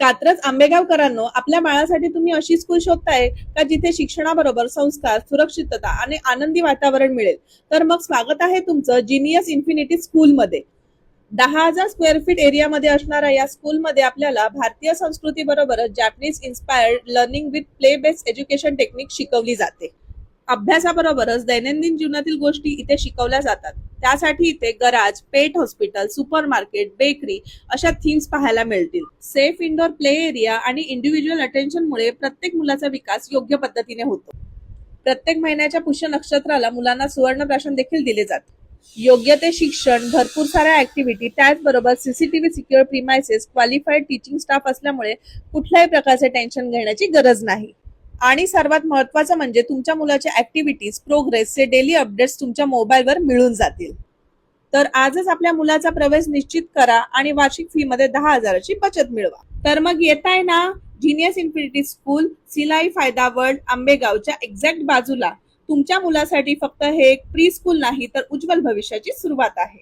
कात्रज आंबेगावकरांनो, आपल्या बाळासाठी तुम्ही अशी स्कूल शोधताय का जिथे शिक्षणाबरोबर संस्कार, सुरक्षितता आणि आनंदी वातावरण मिळेल? तर मग स्वागत आहे तुमचं जिनियस इन्फिनिटी स्कूलमध्ये. 10,000 स्क्वेअर फीट एरियामध्ये असणाऱ्या या स्कूलमध्ये आपल्याला भारतीय संस्कृती बरोबरच Japanese inspired learning with play based education technique शिकवली जाते. अभ्यासाबरोबरच दैनंदिन जीवनातील गोष्टी इथे शिकवल्या जातात. त्यासाठी इथे गराज, पेट हॉस्पिटल, सुपरमार्केट, बेकरी अशा थीम्स पाहायला मिळतील. सेफ इंडोर प्ले एरिया आणि इंडिव्हिज्युअल अटेन्शनमुळे प्रत्येक मुलाचा विकास योग्य पद्धतीने होतो. प्रत्येक महिन्याच्या पुष्य नक्षत्राला मुलांना सुवर्ण प्राशन देखील दिले जाते. योग्य ते शिक्षण, भरपूर साऱ्या ऍक्टिव्हिटी, त्याचबरोबर CCTV secure premises, qualified teaching staff असल्यामुळे कुठल्याही प्रकारचे टेन्शन घेण्याची गरज नाही. आणि सर्वात महत्त्वाचं म्हणजे तुमच्या मुलाच्या ऍक्टिव्हिटीज, प्रोग्रेसचे डेली अपडेट्स तुमच्या मोबाईलवर मिळून जातील. तर आजच आपल्या मुलाचा प्रवेश निश्चित करा आणि वार्षिक फी मध्ये 10,000ची बचत मिळवा. तर मग येत आहे ना जिनियस इन्फिनिटी स्कूल, सिलाई फायदा वर्ल्ड, आंबेगावच्या एक्झॅक्ट बाजूला. तुमच्या मुलासाठी फक्त हे एक प्री स्कूल नाही तर उज्ज्वल भविष्याची सुरुवात आहे.